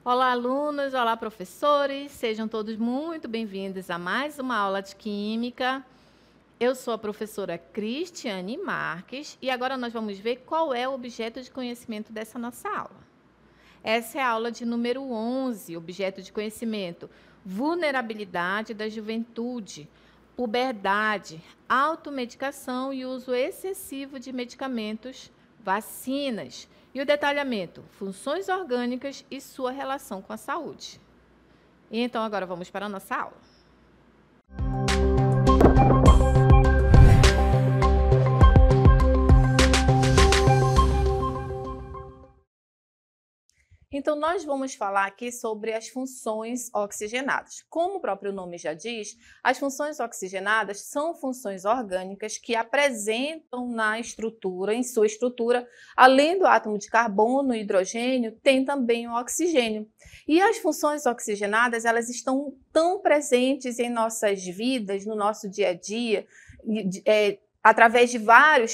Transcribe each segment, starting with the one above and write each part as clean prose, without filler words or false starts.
Olá, alunos! Olá, professores! Sejam todos muito bem-vindos a mais uma aula de Química. Eu sou a professora Cristiane Marques e agora nós vamos ver qual é o objeto de conhecimento dessa nossa aula. Essa é a aula de número 11, objeto de conhecimento: vulnerabilidade da juventude, puberdade, automedicação e uso excessivo de medicamentos, vacinas. E o detalhamento: funções orgânicas e sua relação com a saúde. E então, agora vamos para a nossa aula. Então, nós vamos falar aqui sobre as funções oxigenadas. Como o próprio nome já diz, as funções oxigenadas são funções orgânicas que apresentam na estrutura, em sua estrutura, além do átomo de carbono e hidrogênio, tem também o oxigênio. E as funções oxigenadas, elas estão tão presentes em nossas vidas, no nosso dia a dia, através de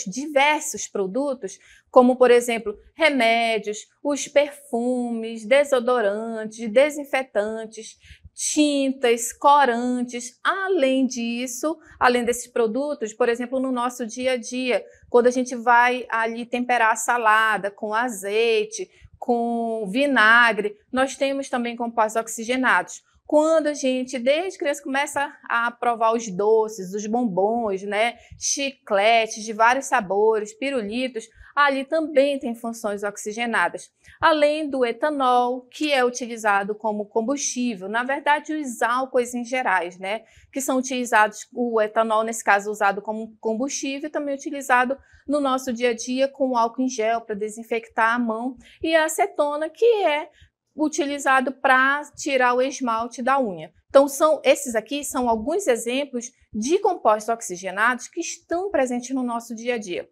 diversos produtos, como, por exemplo, remédios, os perfumes, desodorantes, desinfetantes, tintas, corantes. Além disso, além desses produtos, por exemplo, no nosso dia a dia, quando a gente vai ali temperar a salada com azeite, com vinagre, nós temos também compostos oxigenados. Quando a gente, desde criança, começa a provar os doces, os bombons, né, chicletes de vários sabores, pirulitos, ali também tem funções oxigenadas. Além do etanol, que é utilizado como combustível, na verdade, os álcoois em gerais, né, que são utilizados, o etanol, nesse caso, usado como combustível, também utilizado no nosso dia a dia com álcool em gel para desinfectar a mão, e a acetona, que é utilizado para tirar o esmalte da unha. Então, esses aqui são alguns exemplos de compostos oxigenados que estão presentes no nosso dia a dia,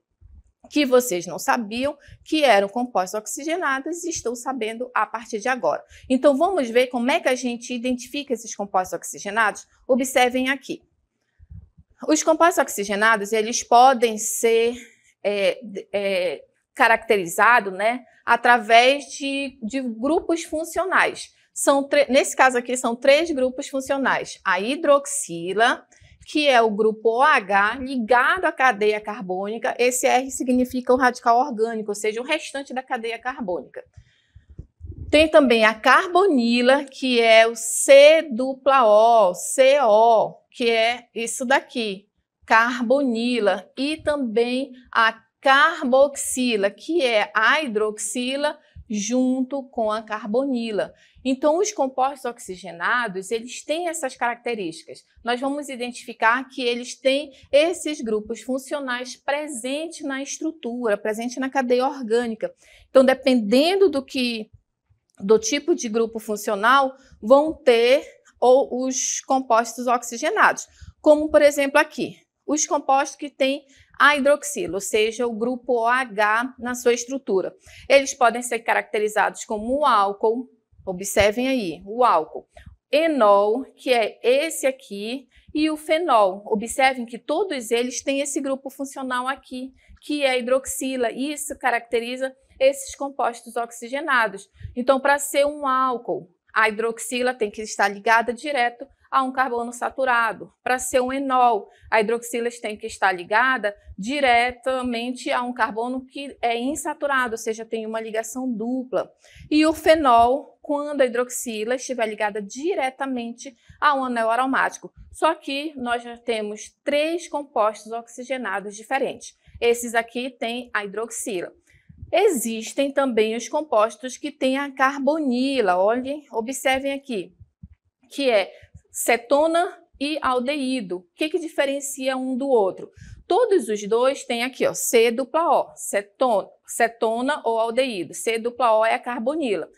que vocês não sabiam que eram compostos oxigenados e estão sabendo a partir de agora. Então, vamos ver como é que a gente identifica esses compostos oxigenados? Observem aqui. Os compostos oxigenados, eles podem ser caracterizados, né, através de grupos funcionais. Nesse caso aqui, são 3 grupos funcionais. A hidroxila, que é o grupo OH ligado à cadeia carbônica. Esse R significa o radical orgânico, ou seja, o restante da cadeia carbônica. Tem também a carbonila, que é o C-dupla-O, CO, que é isso daqui, carbonila. E também a carboxila, que é a hidroxila junto com a carbonila. Então, os compostos oxigenados, eles têm essas características. Nós vamos identificar que eles têm esses grupos funcionais presentes na estrutura, presentes na cadeia orgânica. Então, dependendo do tipo de grupo funcional, vão ter os compostos oxigenados. Como, por exemplo, aqui, os compostos que têm a hidroxila, ou seja, o grupo OH na sua estrutura. Eles podem ser caracterizados como o álcool, observem aí, o álcool, enol, que é esse aqui, e o fenol. Observem que todos eles têm esse grupo funcional aqui, que é a hidroxila. Isso caracteriza esses compostos oxigenados. Então, para ser um álcool, a hidroxila tem que estar ligada direto a um carbono saturado. Para ser um enol, a hidroxila tem que estar ligada diretamente a um carbono que é insaturado, ou seja, tem uma ligação dupla. E o fenol, quando a hidroxila estiver ligada diretamente a um anel aromático. Só que nós já temos 3 compostos oxigenados diferentes. Esses aqui têm a hidroxila. Existem também os compostos que têm a carbonila. Olhem, observem aqui, que é cetona e aldeído. O que diferencia um do outro? Todos os dois têm aqui, ó, C-dupla-O, cetona ou aldeído. C-dupla-O é a carbonila.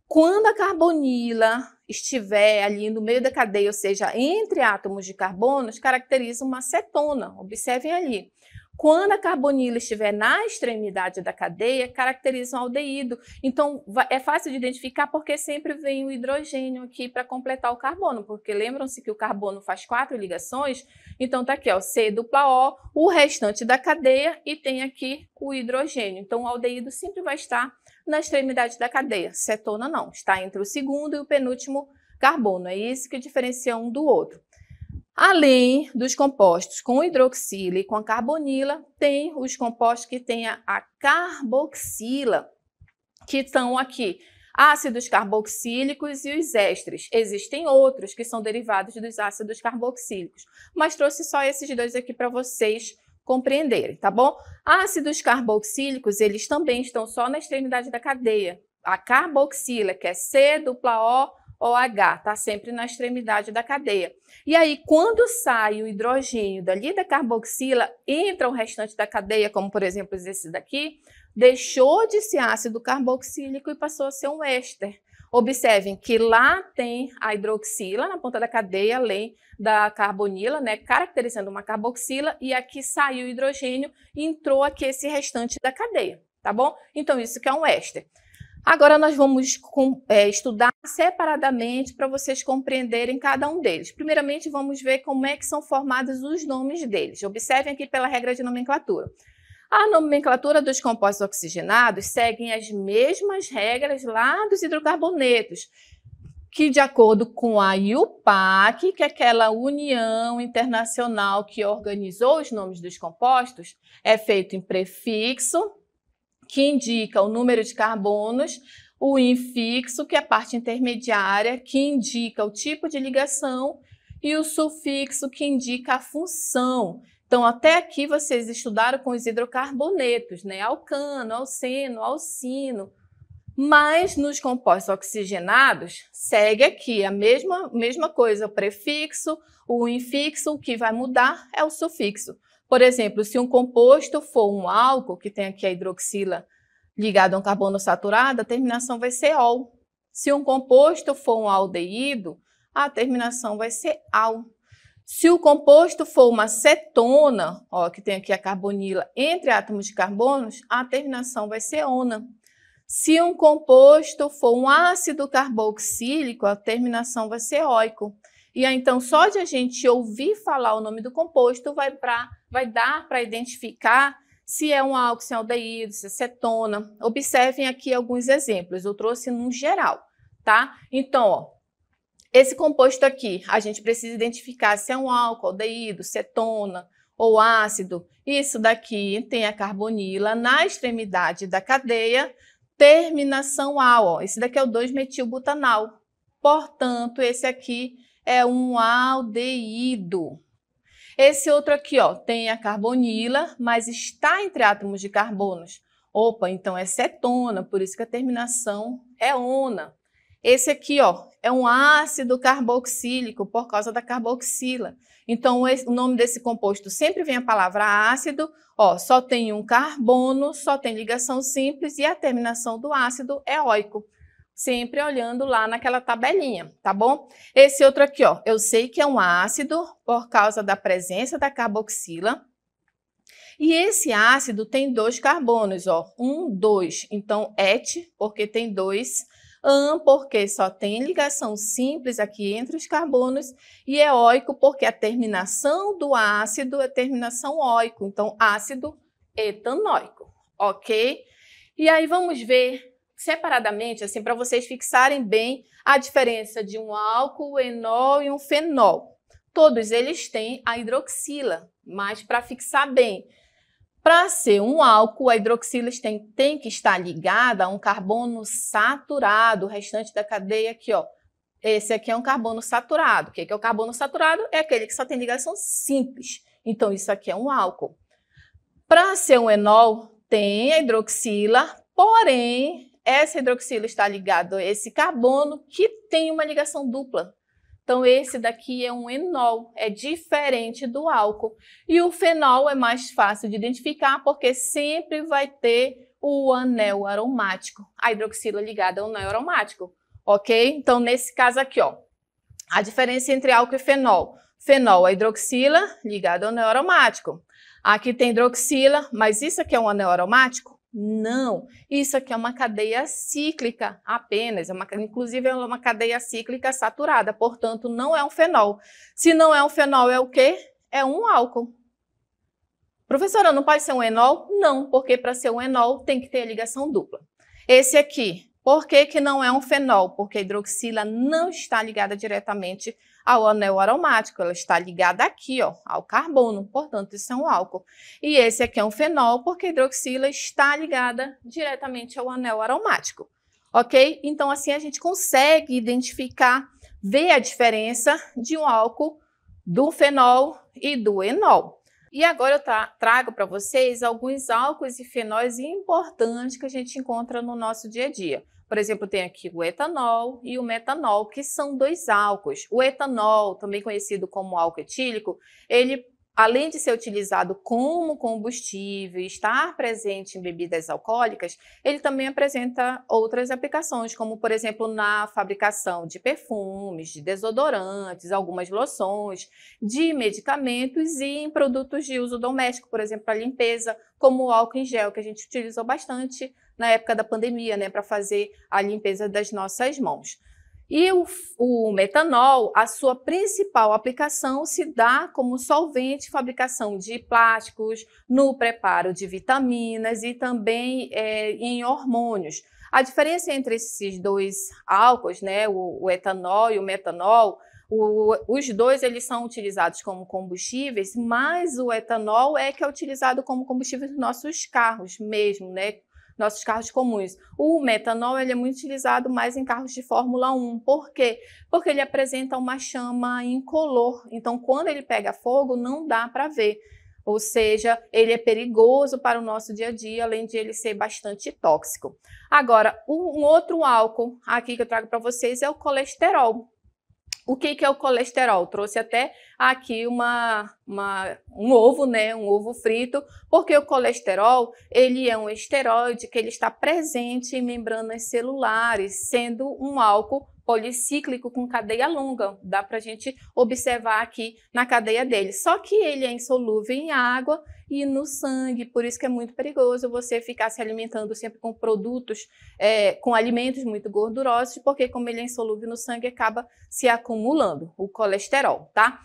Quando a carbonila estiver ali no meio da cadeia, ou seja, entre átomos de carbono, caracteriza uma cetona. Observem ali. Quando a carbonila estiver na extremidade da cadeia, caracteriza um aldeído. Então, é fácil de identificar porque sempre vem o hidrogênio aqui para completar o carbono, porque lembram-se que o carbono faz 4 ligações, então tá aqui, ó, C-O, o restante da cadeia e tem aqui o hidrogênio. Então, o aldeído sempre vai estar na extremidade da cadeia. Cetona não, está entre o segundo e o penúltimo carbono. É isso que diferencia um do outro. Além dos compostos com hidroxila e com a carbonila, tem os compostos que têm a carboxila, que são aqui ácidos carboxílicos e os ésteres. Existem outros que são derivados dos ácidos carboxílicos, mas trouxe só esses dois aqui para vocês compreenderem, tá bom? Ácidos carboxílicos, eles também estão só na extremidade da cadeia. A carboxila, que é C-O-OH, está sempre na extremidade da cadeia. E aí, quando sai o hidrogênio dali da carboxila, entra o restante da cadeia, como por exemplo esse daqui, deixou de ser ácido carboxílico e passou a ser um éster. Observem que lá tem a hidroxila na ponta da cadeia, além da carbonila, né, caracterizando uma carboxila, e aqui saiu o hidrogênio e entrou aqui esse restante da cadeia, tá bom? Então, isso que é um éster. Agora nós vamos estudar separadamente para vocês compreenderem cada um deles. Primeiramente, vamos ver como é que são formados os nomes deles. Observem aqui pela regra de nomenclatura. A nomenclatura dos compostos oxigenados seguem as mesmas regras lá dos hidrocarbonetos, que de acordo com a IUPAC, que é aquela União Internacional que organizou os nomes dos compostos, é feito em prefixo, que indica o número de carbonos, o infixo, que é a parte intermediária, que indica o tipo de ligação, e o sufixo, que indica a função. Então, até aqui vocês estudaram com os hidrocarbonetos, né? Alcano, alceno, alcino. Mas nos compostos oxigenados, segue aqui a mesma coisa, o prefixo, o infixo, o que vai mudar é o sufixo. Por exemplo, se um composto for um álcool, que tem aqui a hidroxila ligada a um carbono saturado, a terminação vai ser ol. Se um composto for um aldeído, a terminação vai ser al. Se o composto for uma cetona, ó, que tem aqui a carbonila entre átomos de carbonos, a terminação vai ser ona. Se um composto for um ácido carboxílico, a terminação vai ser óico. E aí, então, só de a gente ouvir falar o nome do composto vai dar para identificar se é um álcool, se é um aldeído, se é cetona. Observem aqui alguns exemplos, eu trouxe num geral, tá? Então, ó, esse composto aqui, a gente precisa identificar se é um álcool, aldeído, cetona ou ácido. Isso daqui tem a carbonila na extremidade da cadeia, terminação al, ó. Esse daqui é o 2-metilbutanal. Portanto, esse aqui é um aldeído. Esse outro aqui, ó, tem a carbonila, mas está entre átomos de carbonos. Opa, então é cetona, por isso que a terminação é ona. Esse aqui, ó, é um ácido carboxílico por causa da carboxila. Então, o nome desse composto sempre vem a palavra ácido, ó, só tem um carbono, só tem ligação simples e a terminação do ácido é óico. Sempre olhando lá naquela tabelinha, tá bom? Esse outro aqui, ó, eu sei que é um ácido por causa da presença da carboxila. E esse ácido tem 2 carbonos, ó, 1, 2. Então, et, porque tem 2. An, porque só tem ligação simples aqui entre os carbonos. E é óico, porque a terminação do ácido é terminação óico. Então, ácido etanóico, ok? E aí, vamos ver separadamente, assim, para vocês fixarem bem a diferença de um álcool, enol e um fenol. Todos eles têm a hidroxila, mas para fixar bem, para ser um álcool, a hidroxila tem que estar ligada a um carbono saturado, o restante da cadeia aqui, ó. Esse aqui é um carbono saturado. O que é o carbono saturado? É aquele que só tem ligação simples. Então, isso aqui é um álcool. Para ser um enol, tem a hidroxila, porém, essa hidroxila está ligada a esse carbono que tem uma ligação dupla. Então, esse daqui é um enol, é diferente do álcool. E o fenol é mais fácil de identificar porque sempre vai ter o anel aromático, a hidroxila ligada ao anel aromático, ok? Então, nesse caso aqui, ó, a diferença entre álcool e fenol. Fenol, a hidroxila ligada ao anel aromático. Aqui tem hidroxila, mas isso aqui é um anel aromático? Não, isso aqui é uma cadeia cíclica apenas, inclusive é uma cadeia cíclica saturada, portanto não é um fenol. Se não é um fenol, é o quê? É um álcool. Professora, não pode ser um enol? Não, porque para ser um enol tem que ter a ligação dupla. Esse aqui, por que que não é um fenol? Porque a hidroxila não está ligada diretamente ao anel aromático, ela está ligada aqui, ó, ao carbono, portanto isso é um álcool. E esse aqui é um fenol, porque a hidroxila está ligada diretamente ao anel aromático, ok? Então assim a gente consegue identificar, ver a diferença de um álcool, do fenol e do enol. E agora eu trago para vocês alguns álcools e fenóis importantes que a gente encontra no nosso dia a dia. Por exemplo, tem aqui o etanol e o metanol, que são dois álcools. O etanol, também conhecido como álcool etílico, ele, além de ser utilizado como combustível e estar presente em bebidas alcoólicas, ele também apresenta outras aplicações, como, por exemplo, na fabricação de perfumes, de desodorantes, algumas loções, de medicamentos e em produtos de uso doméstico, por exemplo, para limpeza, como o álcool em gel, que a gente utilizou bastante na época da pandemia, né, para fazer a limpeza das nossas mãos. E o metanol, a sua principal aplicação se dá como solvente de fabricação de plásticos, no preparo de vitaminas e também em hormônios. A diferença entre esses dois álcools, né, o etanol e o metanol, os dois eles são utilizados como combustíveis, mas o etanol é que é utilizado como combustível nos nossos carros mesmo, né? Nossos carros comuns. O metanol ele é muito utilizado mais em carros de Fórmula 1. Por quê? Porque ele apresenta uma chama incolor. Então, quando ele pega fogo, não dá para ver. Ou seja, ele é perigoso para o nosso dia a dia, além de ele ser bastante tóxico. Agora, um outro álcool aqui que eu trago para vocês é o colesterol. O que é o colesterol? Trouxe até aqui um ovo, né? Um ovo frito, porque o colesterol ele é um esteroide que ele está presente em membranas celulares, sendo um álcool policíclico com cadeia longa. Dá para a gente observar aqui na cadeia dele. Só que ele é insolúvel em água e no sangue, por isso que é muito perigoso você ficar se alimentando sempre com produtos, com alimentos muito gordurosos, porque como ele é insolúvel no sangue, acaba se acumulando o colesterol, tá?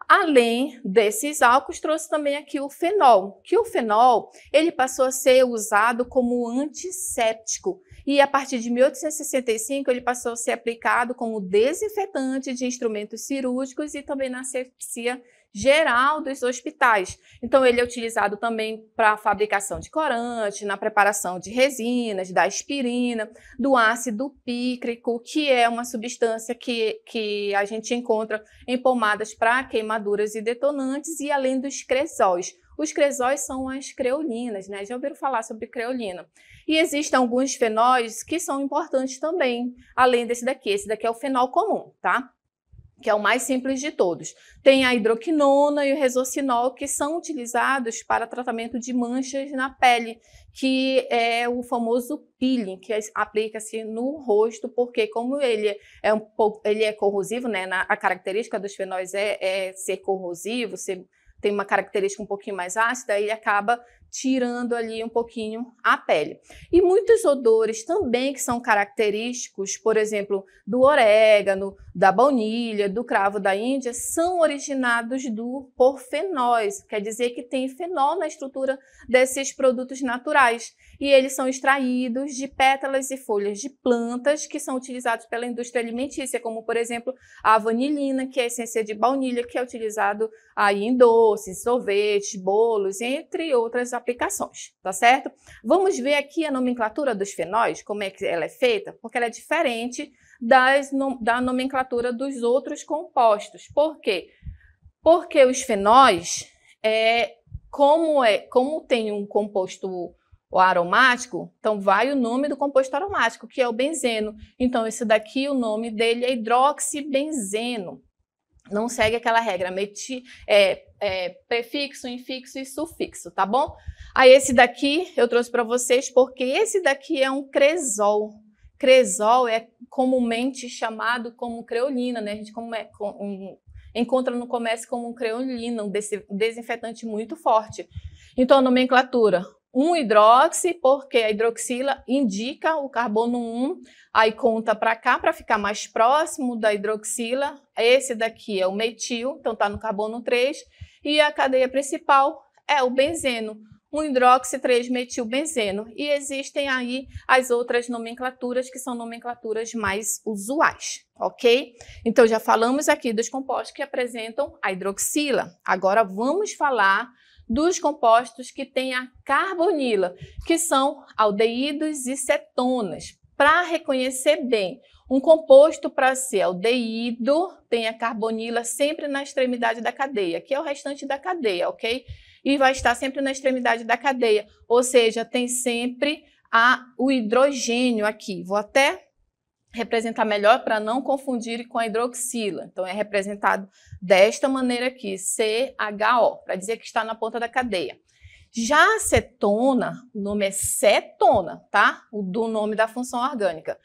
Além desses álcools, trouxe também aqui o fenol, que o fenol ele passou a ser usado como antisséptico e a partir de 1865 ele passou a ser aplicado como desinfetante de instrumentos cirúrgicos e também na asepsia geral dos hospitais. Então ele é utilizado também para a fabricação de corante, na preparação de resinas, da aspirina, do ácido pícrico, que é uma substância que a gente encontra em pomadas para queimaduras e detonantes, e além dos cresóis. Os cresóis são as creolinas, né? Já ouviram falar sobre creolina. E existem alguns fenóis que são importantes também, além desse daqui. Esse daqui é o fenol comum, tá? Que é o mais simples de todos. Tem a hidroquinona e o resorcinol, que são utilizados para tratamento de manchas na pele, que é o famoso peeling, que aplica-se no rosto, porque como ele é corrosivo, né? A característica dos fenóis é ser corrosivo, tem uma característica um pouquinho mais ácida, ele acaba tirando ali um pouquinho a pele. E muitos odores também que são característicos, por exemplo, do orégano, da baunilha, do cravo da Índia, são originados por fenóis, quer dizer que tem fenol na estrutura desses produtos naturais. E eles são extraídos de pétalas e folhas de plantas que são utilizados pela indústria alimentícia, como, por exemplo, a vanilina, que é a essência de baunilha, que é utilizado aí em doces, sorvetes, bolos, entre outras aplicações, tá certo? Vamos ver aqui a nomenclatura dos fenóis, como é que ela é feita, porque ela é diferente da nomenclatura dos outros compostos. Por quê? Porque os fenóis, como tem um composto aromático, então vai o nome do composto aromático, que é o benzeno. Então, esse daqui, o nome dele é hidroxibenzeno. Não segue aquela regra, prefixo, infixo e sufixo, tá bom? Aí esse daqui eu trouxe para vocês porque esse daqui é um cresol. Cresol é comumente chamado como creolina, né? A gente encontra no comércio como um creolina, um desinfetante muito forte. Então, a nomenclatura 1-hidroxi, porque a hidroxila indica o carbono 1, aí conta para cá para ficar mais próximo da hidroxila. Esse daqui é o metil, então está no carbono 3, e a cadeia principal é o benzeno. 1-hidroxi-3-metilbenzeno. E existem aí as outras nomenclaturas, que são nomenclaturas mais usuais, ok? Então, já falamos aqui dos compostos que apresentam a hidroxila. Agora, vamos falar dos compostos que têm a carbonila, que são aldeídos e cetonas. Para reconhecer bem, um composto para ser aldeído tem a carbonila sempre na extremidade da cadeia, que é o restante da cadeia, ok? E vai estar sempre na extremidade da cadeia, ou seja, tem sempre o hidrogênio aqui. Vou até representar melhor para não confundir com a hidroxila. Então, é representado desta maneira aqui, CHO, para dizer que está na ponta da cadeia. Já a cetona, o nome é cetona, tá? Do nome da função orgânica.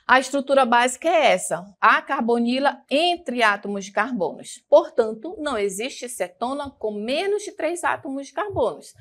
A estrutura básica é essa, a carbonila entre átomos de carbonos. Portanto, não existe cetona com menos de 3 átomos de carbonos.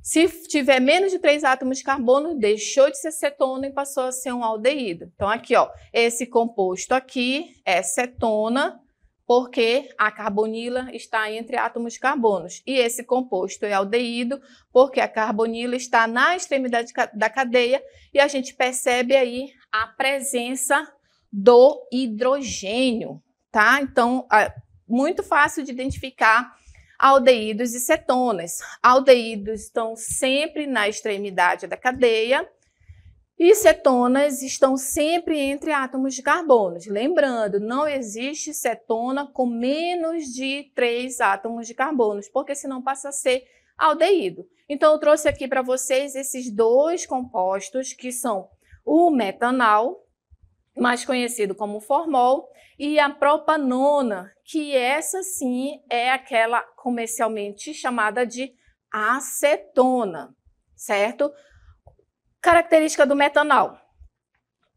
Se tiver menos de 3 átomos de carbono, deixou de ser cetona e passou a ser um aldeído. Então, aqui, ó, esse composto aqui é cetona, porque a carbonila está entre átomos de carbonos. E esse composto é aldeído, porque a carbonila está na extremidade da cadeia e a gente percebe aí a presença do hidrogênio, tá? Então, é muito fácil de identificar aldeídos e cetonas. Aldeídos estão sempre na extremidade da cadeia e cetonas estão sempre entre átomos de carbono. Lembrando, não existe cetona com menos de 3 átomos de carbono, porque senão passa a ser aldeído. Então, eu trouxe aqui para vocês esses dois compostos, que são o metanal, mais conhecido como formol, e a propanona, que essa sim é aquela comercialmente chamada de acetona, certo? Característica do metanal.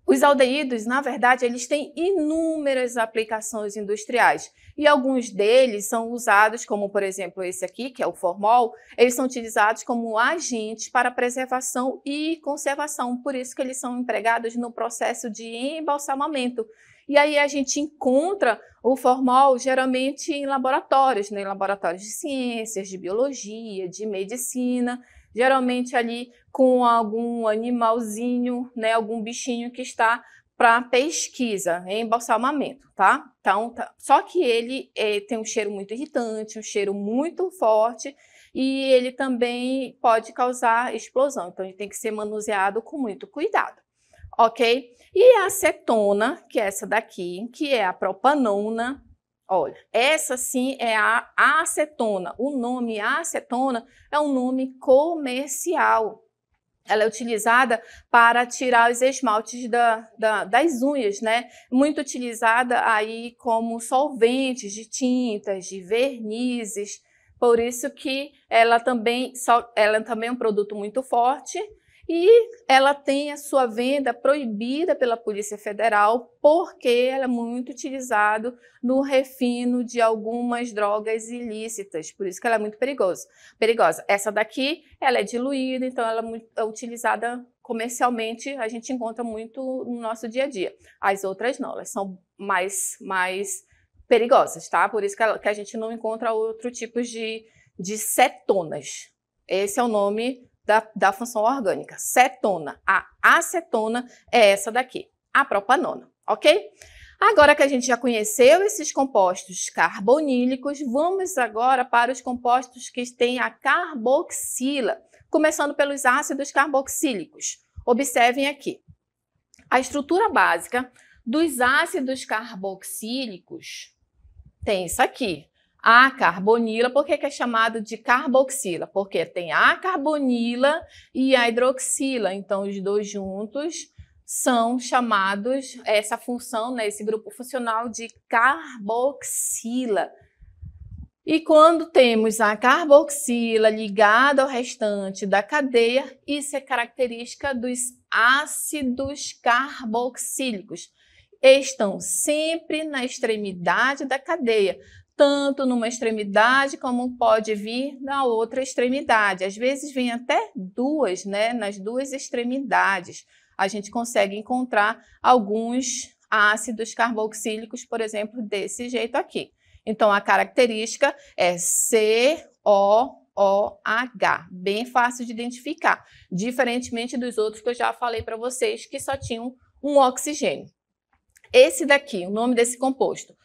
Os aldeídos, na verdade, eles têm inúmeras aplicações industriais e alguns deles são usados, como por exemplo esse aqui, que é o formol, eles são utilizados como agentes para preservação e conservação, por isso que eles são empregados no processo de embalsamamento. E aí a gente encontra o formol geralmente em laboratórios, né? Em laboratórios de ciências, de biologia, de medicina, geralmente ali com algum animalzinho, né, algum bichinho que está para pesquisa, embalsamamento, tá? Então, só que ele tem um cheiro muito irritante, um cheiro muito forte e ele também pode causar explosão, então ele tem que ser manuseado com muito cuidado, ok? E a acetona, que é essa daqui, que é a propanona. Olha, essa sim é a acetona. O nome acetona é um nome comercial. Ela é utilizada para tirar os esmaltes das unhas, né? Muito utilizada aí como solventes de tintas, de vernizes. Por isso que ela também é um produto muito forte. E ela tem a sua venda proibida pela Polícia Federal porque ela é muito utilizada no refino de algumas drogas ilícitas, por isso que ela é muito perigosa. Essa daqui, ela é diluída, então ela é utilizada comercialmente, a gente encontra muito no nosso dia a dia. As outras não, elas são mais perigosas, tá? Por isso que a gente não encontra outro tipo de cetonas. Esse é o nome da função orgânica, cetona. A acetona é essa daqui, a propanona, ok? Agora que a gente já conheceu esses compostos carbonílicos, vamos agora para os compostos que têm a carboxila, começando pelos ácidos carboxílicos. Observem aqui, a estrutura básica dos ácidos carboxílicos tem isso aqui. A carbonila, por que é chamado de carboxila? Porque tem a carbonila e a hidroxila, então os dois juntos são chamados, essa função, né, esse grupo funcional de carboxila. E quando temos a carboxila ligada ao restante da cadeia, isso é característica dos ácidos carboxílicos. Estão sempre na extremidade da cadeia, tanto numa extremidade como pode vir na outra extremidade. Às vezes vem até duas, né? Nas duas extremidades. A gente consegue encontrar alguns ácidos carboxílicos, por exemplo, desse jeito aqui. Então, a característica é COOH, bem fácil de identificar, diferentemente dos outros que eu já falei para vocês, que só tinham um oxigênio. Esse daqui, o nome desse composto.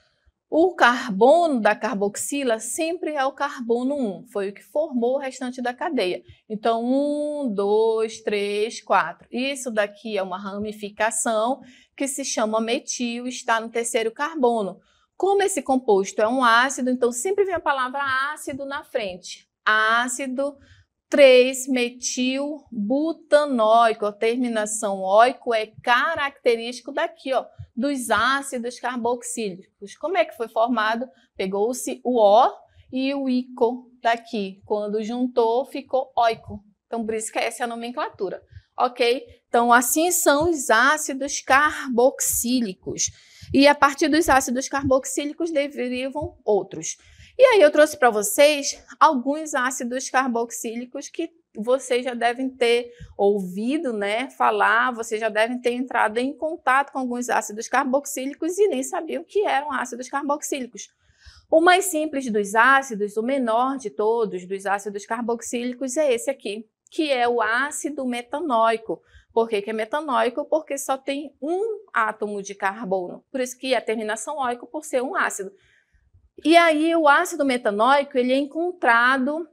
O carbono da carboxila sempre é o carbono 1, foi o que formou o restante da cadeia. Então, 1, 2, 3, 4. Isso daqui é uma ramificação que se chama metil, está no terceiro carbono. Como esse composto é um ácido, então sempre vem a palavra ácido na frente. Ácido 3-metilbutanóico, a terminação óico é característico daqui, ó, dos ácidos carboxílicos. Como é que foi formado? Pegou-se o O e o ico daqui. Quando juntou, ficou óico. Então, por isso que essa é a nomenclatura. Ok? Então, assim são os ácidos carboxílicos. E a partir dos ácidos carboxílicos derivam outros. E aí eu trouxe para vocês alguns ácidos carboxílicos que vocês já devem ter ouvido, né, falar, vocês já devem ter entrado em contato com alguns ácidos carboxílicos e nem sabiam que eram ácidos carboxílicos. O mais simples dos ácidos, o menor de todos dos ácidos carboxílicos é esse aqui, que é o ácido metanóico. Por que é metanóico? Porque só tem um átomo de carbono, por isso que a terminação óico por ser um ácido. E aí o ácido metanóico ele é encontrado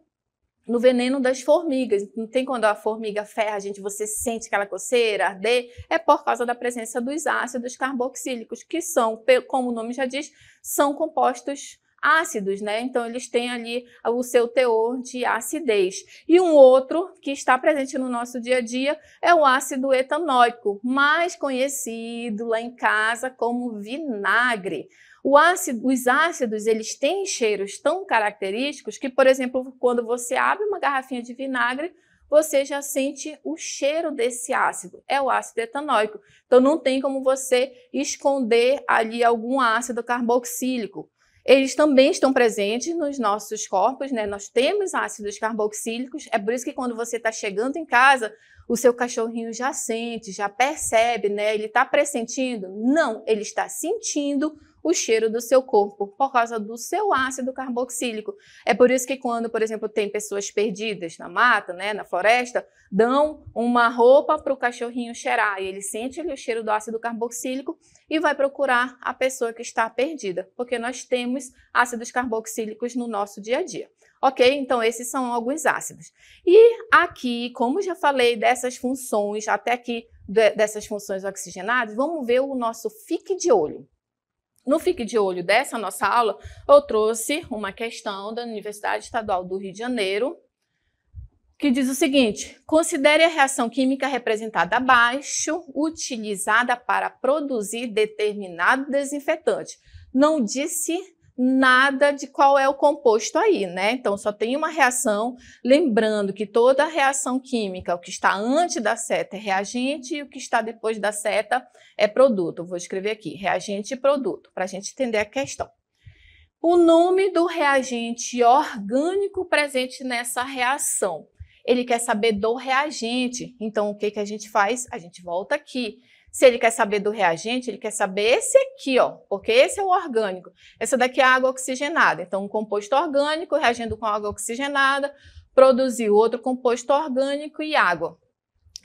no veneno das formigas. Não tem quando a formiga ferra, você sente aquela coceira, arder, é por causa da presença dos ácidos carboxílicos, que são, como o nome já diz, são compostos ácidos, né? Então eles têm ali o seu teor de acidez. E um outro que está presente no nosso dia a dia é o ácido etanóico, mais conhecido lá em casa como vinagre. Os ácidos, eles têm cheiros tão característicos que, por exemplo, quando você abre uma garrafinha de vinagre, você já sente o cheiro desse ácido, é o ácido etanóico. Então não tem como você esconder ali algum ácido carboxílico. Eles também estão presentes nos nossos corpos, né? Nós temos ácidos carboxílicos, é por isso que quando você está chegando em casa, o seu cachorrinho já sente, já percebe, né? Ele está pressentindo? Não, ele está sentindo o cheiro do seu corpo, por causa do seu ácido carboxílico. É por isso que quando, por exemplo, tem pessoas perdidas na mata, né, na floresta, dão uma roupa para o cachorrinho cheirar, e ele sente ali o cheiro do ácido carboxílico e vai procurar a pessoa que está perdida, porque nós temos ácidos carboxílicos no nosso dia a dia. Ok? Então, esses são alguns ácidos. E aqui, como já falei dessas funções, até aqui dessas funções oxigenadas, vamos ver o nosso fique de olho. No Fique de Olho dessa nossa aula, eu trouxe uma questão da Universidade Estadual do Rio de Janeiro, que diz o seguinte: considere a reação química representada abaixo, utilizada para produzir determinado desinfetante. Não disse nada de qual é o composto aí, né? Então, só tem uma reação, lembrando que toda reação química, o que está antes da seta é reagente e o que está depois da seta é produto. Vou escrever aqui, reagente e produto, para a gente entender a questão. O nome do reagente orgânico presente nessa reação. Ele quer saber do reagente, então o que a gente faz? A gente volta aqui. Se ele quer saber do reagente, ele quer saber esse aqui, ó, porque esse é o orgânico. Essa daqui é a água oxigenada. Então, um composto orgânico reagindo com água oxigenada, produziu outro composto orgânico e água.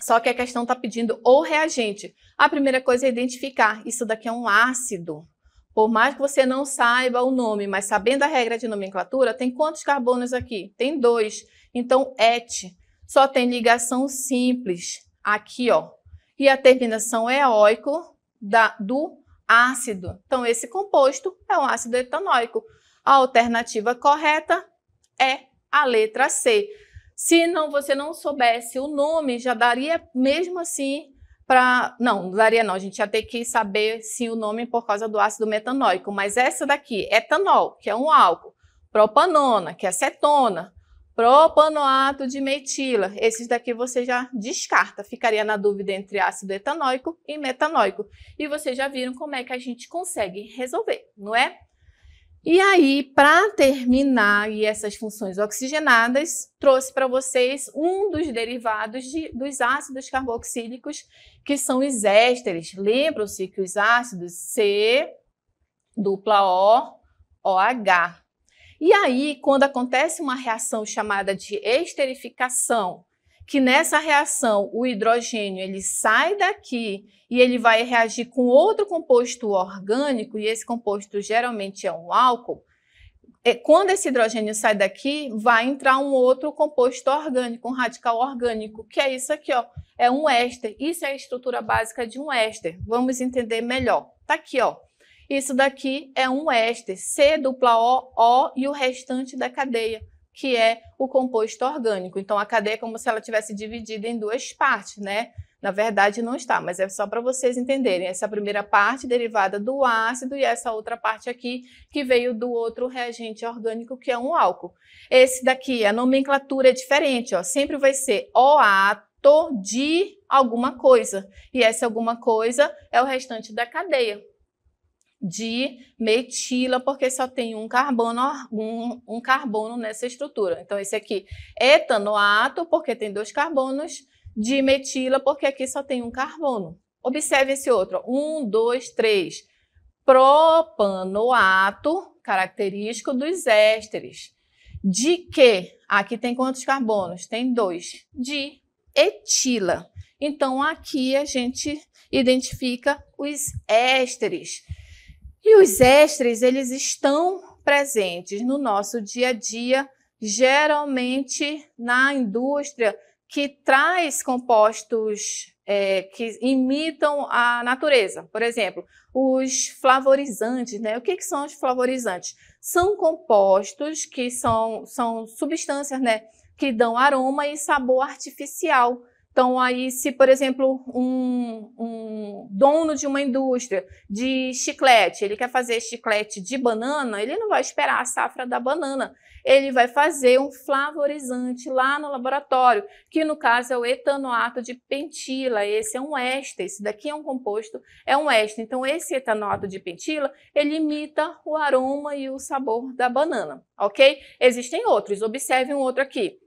Só que a questão está pedindo o reagente. A primeira coisa é identificar. Isso daqui é um ácido. Por mais que você não saiba o nome, mas sabendo a regra de nomenclatura, tem quantos carbonos aqui? Tem 2. Então, et. Só tem ligação simples. Aqui, ó. E a terminação é óico do ácido. Então, esse composto é um ácido etanóico. A alternativa correta é a letra C. Se não, você não soubesse o nome, já daria mesmo assim para... Não daria não, a gente ia ter que saber sim o nome por causa do ácido metanóico. Mas essa daqui, etanol, que é um álcool, propanona, que é acetona, propanoato de metila, esses daqui você já descarta, ficaria na dúvida entre ácido etanóico e metanóico. E vocês já viram como é que a gente consegue resolver, não é? E aí, para terminar e essas funções oxigenadas, trouxe para vocês um dos derivados dos ácidos carboxílicos, que são os ésteres. Lembram-se que os ácidos COOH. E aí, quando acontece uma reação chamada de esterificação, que nessa reação o hidrogênio ele sai daqui e ele vai reagir com outro composto orgânico, e esse composto geralmente é um álcool, quando esse hidrogênio sai daqui, vai entrar um outro composto orgânico, um radical orgânico, que é isso aqui, ó, é um éster. Isso é a estrutura básica de um éster. Vamos entender melhor. Tá aqui, ó. Isso daqui é um éster, COO e o restante da cadeia, que é o composto orgânico. Então, a cadeia é como se ela tivesse dividida em duas partes, né? Na verdade, não está, mas é só para vocês entenderem. Essa primeira parte derivada do ácido e essa outra parte aqui que veio do outro reagente orgânico, que é um álcool. Esse daqui, a nomenclatura é diferente, ó. Sempre vai ser oato de alguma coisa. E essa alguma coisa é o restante da cadeia de metila, porque só tem um carbono nessa estrutura. Então, esse aqui é etanoato, porque tem dois carbonos, de metila, porque aqui só tem um carbono. Observe esse outro. 1, 2, 3. Propanoato, característico dos ésteres. De que? Aqui tem quantos carbonos? Tem 2. De etila. Então, aqui a gente identifica os ésteres. E os ésteres, eles estão presentes no nosso dia a dia, geralmente na indústria, que traz compostos que imitam a natureza. Por exemplo, os flavorizantes, né? O que são os flavorizantes? São compostos que são substâncias, né, que dão aroma e sabor artificial. Então, aí, se, por exemplo, um dono de uma indústria de chiclete, ele quer fazer chiclete de banana, ele não vai esperar a safra da banana. Ele vai fazer um flavorizante lá no laboratório, que no caso é o etanoato de pentila. Esse é um éster, esse daqui é um composto, é um éster. Então, esse etanoato de pentila, ele imita o aroma e o sabor da banana, ok? Existem outros, observe um outro aqui.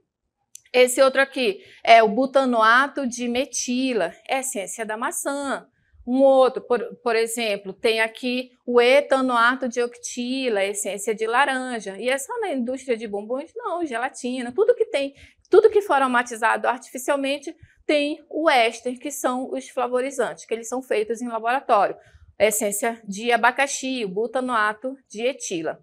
Esse outro aqui é o butanoato de metila, é a essência da maçã. Um outro, por exemplo, tem aqui o etanoato de octila, essência de laranja. E é só na indústria de bombons? Não, gelatina, tudo que for aromatizado artificialmente tem o éster, que são os flavorizantes, que eles são feitos em laboratório. A essência de abacaxi, o butanoato de etila.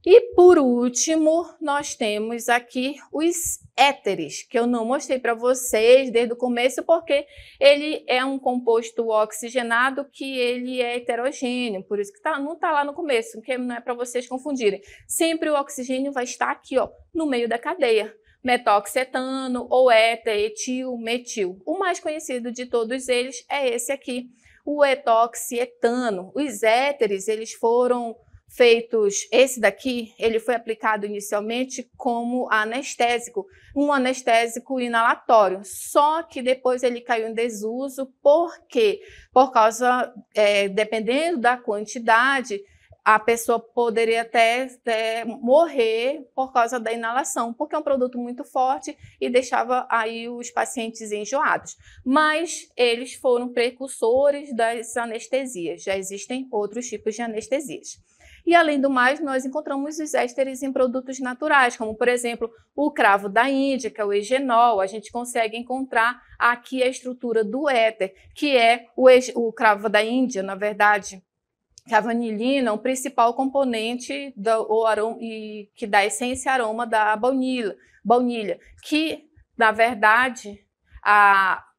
E por último, nós temos aqui os éteres, que eu não mostrei para vocês desde o começo, porque ele é um composto oxigenado que ele é heterogêneo, por isso que não está lá no começo, porque não é para vocês confundirem. Sempre o oxigênio vai estar aqui, ó, no meio da cadeia. Metóxetano ou éter, etil, metil. O mais conhecido de todos eles é esse aqui, o etoxietano. Os éteres, eles foram feitos, esse daqui, ele foi aplicado inicialmente como anestésico, um anestésico inalatório, só que depois ele caiu em desuso, porque por causa, dependendo da quantidade, a pessoa poderia até morrer por causa da inalação, porque é um produto muito forte e deixava aí os pacientes enjoados. Mas eles foram precursores das anestesias, já existem outros tipos de anestesias. E, além do mais, nós encontramos os ésteres em produtos naturais, como, por exemplo, o cravo da Índia, que é o eugenol. A gente consegue encontrar aqui a estrutura do éter, que é o cravo da Índia, na verdade, que a vanilina é o principal componente que dá essência e aroma da baunilha, que, na verdade,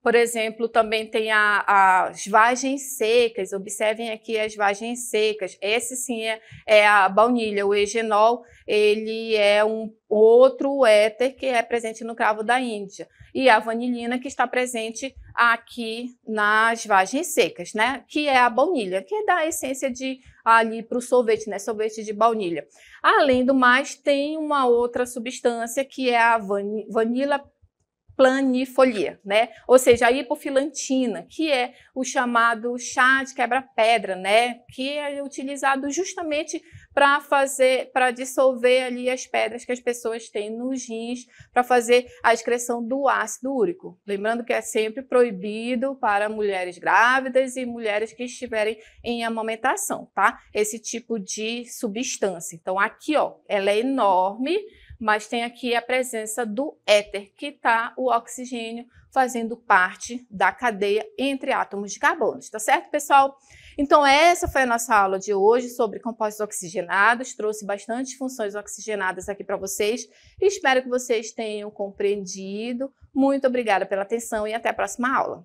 por exemplo, também tem as vagens secas. Observem aqui as vagens secas. Esse sim é a baunilha. O eugenol, ele é um outro éter que é presente no cravo da Índia. E a vanilina, que está presente aqui nas vagens secas, né? Que é a baunilha, que dá a essência ali para o sorvete, né? Sorvete de baunilha. Além do mais, tem uma outra substância que é a vanila planifolia, né? Ou seja, a hipofilantina, que é o chamado chá de quebra-pedra, né? Que é utilizado justamente para dissolver ali as pedras que as pessoas têm nos rins, para fazer a excreção do ácido úrico. Lembrando que é sempre proibido para mulheres grávidas e mulheres que estiverem em amamentação, tá? Esse tipo de substância. Então aqui, ó, ela é enorme, mas tem aqui a presença do éter, que está o oxigênio fazendo parte da cadeia entre átomos de carbono, tá certo, pessoal? Então essa foi a nossa aula de hoje sobre compostos oxigenados, trouxe bastante funções oxigenadas aqui para vocês, espero que vocês tenham compreendido. Muito obrigada pela atenção e até a próxima aula.